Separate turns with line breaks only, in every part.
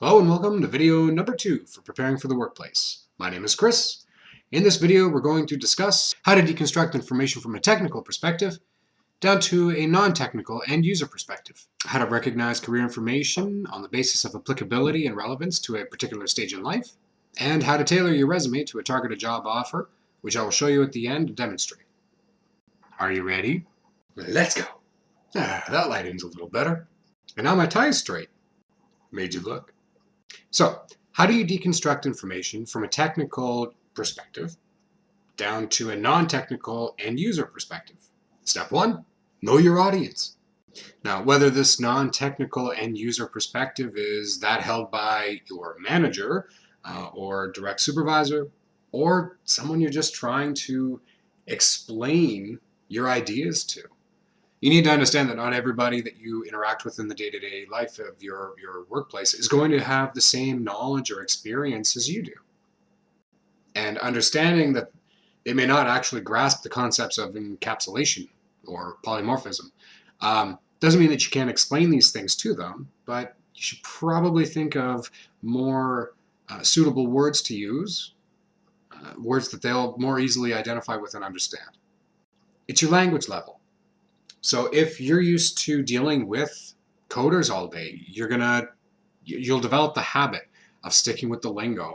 Hello and welcome to video number 2 for preparing for the workplace. My name is Chris. In this video, we're going to discuss how to deconstruct information from a technical perspective down to a non-technical end user perspective. How to recognize career information on the basis of applicability and relevance to a particular stage in life, and how to tailor your resume to a targeted job offer, which I will show you at the end to demonstrate. Are you ready? Let's go. That lighting's a little better. And now my tie is straight. Made you look. So, how do you deconstruct information from a technical perspective down to a non-technical end-user perspective? Step 1, know your audience. Now, whether this non-technical end-user perspective is that held by your manager or direct supervisor, or someone you're just trying to explain your ideas to. You need to understand that not everybody that you interact with in the day-to-day life of your workplace is going to have the same knowledge or experience as you do. And understanding that they may not actually grasp the concepts of encapsulation or polymorphism doesn't mean that you can't explain these things to them, but you should probably think of more suitable words to use, words that they'll more easily identify with and understand. It's your language level. So if you're used to dealing with coders all day, you'll develop the habit of sticking with the lingo,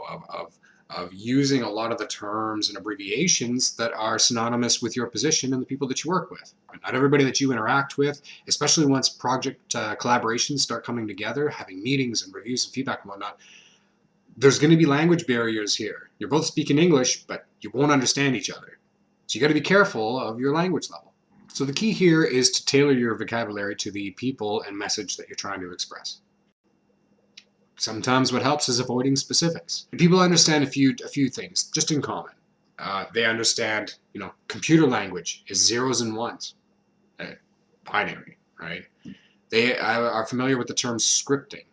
of using a lot of the terms and abbreviations that are synonymous with your position and the people that you work with. Not everybody that you interact with, especially once project collaborations start coming together, having meetings and reviews and feedback and whatnot, there's going to be language barriers here. You're both speaking English, but you won't understand each other. So you got to be careful of your language level. So the key here is to tailor your vocabulary to the people and message that you're trying to express. Sometimes what helps is avoiding specifics. People understand a few things just in common. They understand, computer language is zeros and ones, binary, right? They are familiar with the term scripting.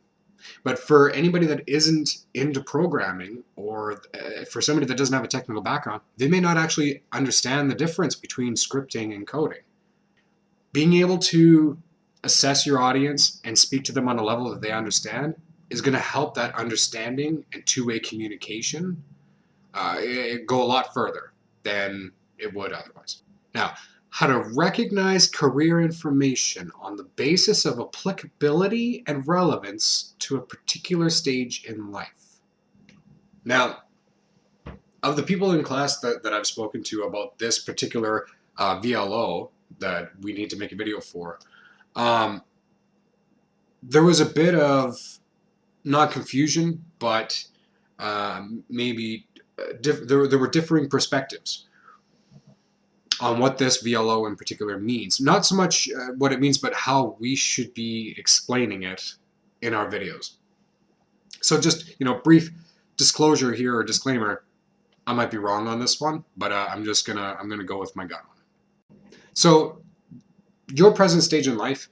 But for anybody that isn't into programming, or for somebody that doesn't have a technical background, they may not actually understand the difference between scripting and coding. Being able to assess your audience and speak to them on a level that they understand is going to help that understanding and two-way communication go a lot further than it would otherwise. Now, how to recognize career information on the basis of applicability and relevance to a particular stage in life. Now, of the people in class that I've spoken to about this particular VLO that we need to make a video for, there was a bit of, not confusion, but maybe there were differing perspectives on what this VLO in particular means. Not so much what it means, but how we should be explaining it in our videos. So just, brief disclosure here, or disclaimer, I might be wrong on this one, but I'm gonna go with my gut on it. So your present stage in life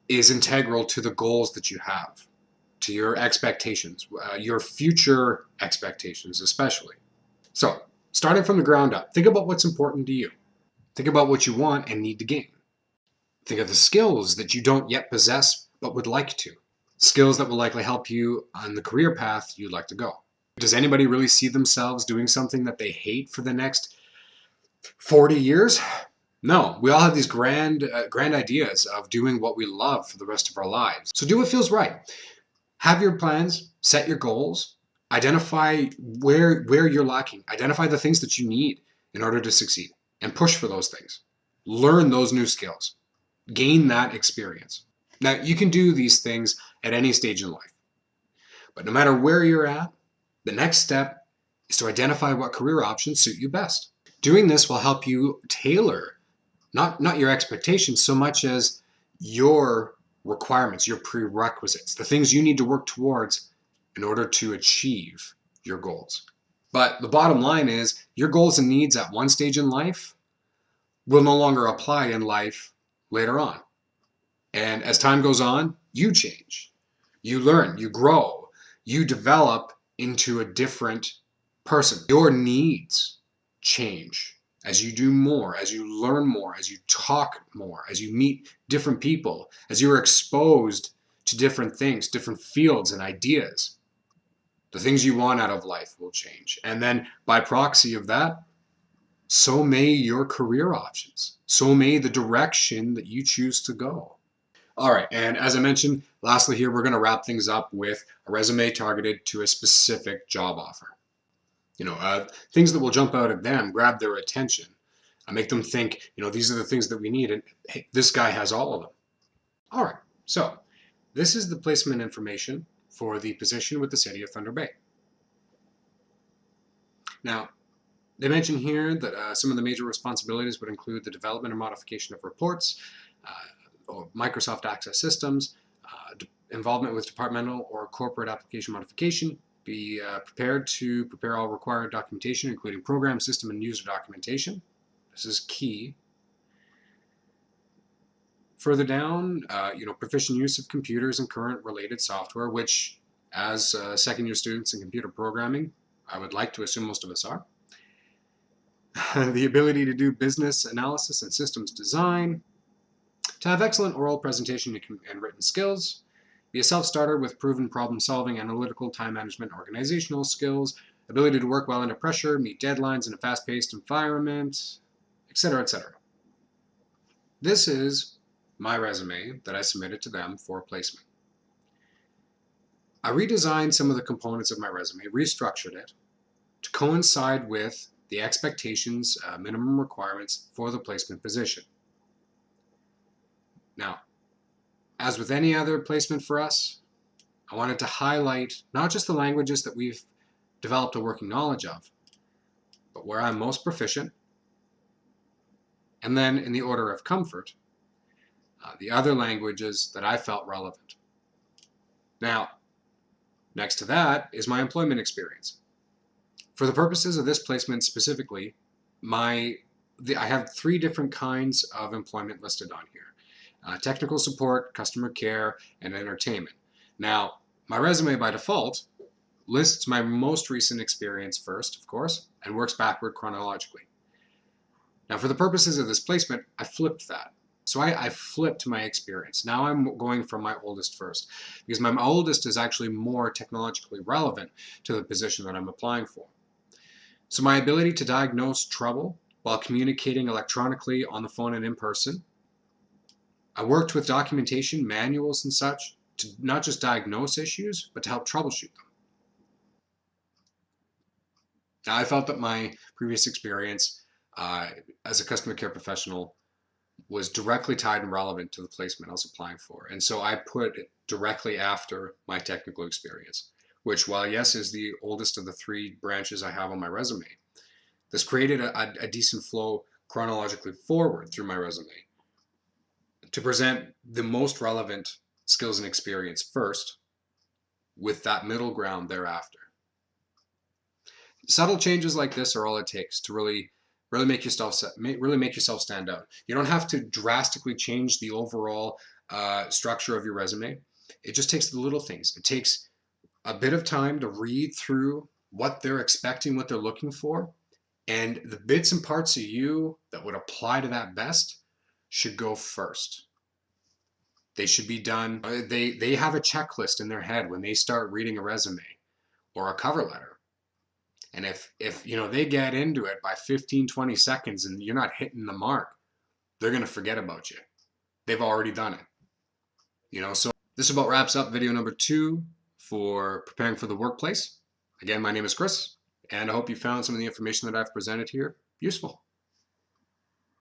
is integral to the goals that you have, to your expectations, your future expectations especially. So starting from the ground up, think about what's important to you. Think about what you want and need to gain. Think of the skills that you don't yet possess but would like to. Skills that will likely help you on the career path you'd like to go. Does anybody really see themselves doing something that they hate for the next 40 years? No, we all have these grand ideas of doing what we love for the rest of our lives. So do what feels right. Have your plans, set your goals, identify where you're lacking, identify the things that you need in order to succeed, and push for those things. Learn those new skills. Gain that experience. Now, you can do these things at any stage in life. But no matter where you're at, the next step is to identify what career options suit you best. Doing this will help you tailor not your expectations so much as your requirements, your prerequisites, the things you need to work towards in order to achieve your goals. But the bottom line is your goals and needs at one stage in life will no longer apply in life later on. And as time goes on, you change, you learn, you grow, you develop into a different person. Your needs change as you do more, as you learn more, as you talk more, as you meet different people, as you're exposed to different things, different fields and ideas. The things you want out of life will change. And then by proxy of that, so may your career options. So may the direction that you choose to go. All right, and as I mentioned, lastly here, we're going to wrap things up with a resume targeted to a specific job offer. Things that will jump out at them, grab their attention, make them think, these are the things that we need, and hey, this guy has all of them. All right, so this is the placement information for the position with the City of Thunder Bay. Now, they mention here that some of the major responsibilities would include the development or modification of reports, or Microsoft Access systems, involvement with departmental or corporate application modification, be prepared to prepare all required documentation, including program, system, and user documentation. This is key. Further down, proficient use of computers and current related software, which as second-year students in computer programming, I would like to assume most of us are. The ability to do business analysis and systems design, to have excellent oral presentation and written skills, be a self-starter with proven problem-solving, analytical, time management, organizational skills, ability to work well under pressure, meet deadlines in a fast-paced environment, etc., etc. This is my resume that I submitted to them for placement. I redesigned some of the components of my resume, restructured it to coincide with the expectations, minimum requirements for the placement position. Now, as with any other placement for us, I wanted to highlight not just the languages that we've developed a working knowledge of, but where I'm most proficient, and then in the order of comfort, the other languages that I felt relevant. Now, next to that is my employment experience. For the purposes of this placement specifically, I have 3 different kinds of employment listed on here. Technical support, customer care, and entertainment. Now, my resume by default lists my most recent experience first, of course, and works backward chronologically. Now, for the purposes of this placement, I flipped that. So I flipped my experience. Now I'm going from my oldest first, because my oldest is actually more technologically relevant to the position that I'm applying for. So my ability to diagnose trouble while communicating electronically, on the phone, and in person. I worked with documentation, manuals, and such to not just diagnose issues, but to help troubleshoot them. Now, I felt that my previous experience as a customer care professional was directly tied and relevant to the placement I was applying for. And so I put it directly after my technical experience, which, while yes, is the oldest of the 3 branches I have on my resume, this created a decent flow chronologically forward through my resume to present the most relevant skills and experience first, with that middle ground thereafter. Subtle changes like this are all it takes to really make yourself stand out. You don't have to drastically change the overall structure of your resume. It just takes the little things. It takes a bit of time to read through what they're expecting, what they're looking for, and the bits and parts of you that would apply to that best should go first. They should be done. They have a checklist in their head when they start reading a resume or a cover letter. And if they get into it by 15-20 seconds and you're not hitting the mark, they're going to forget about you. They've already done it. So this about wraps up video number 2 for preparing for the workplace. Again, my name is Chris, and I hope you found some of the information that I've presented here useful.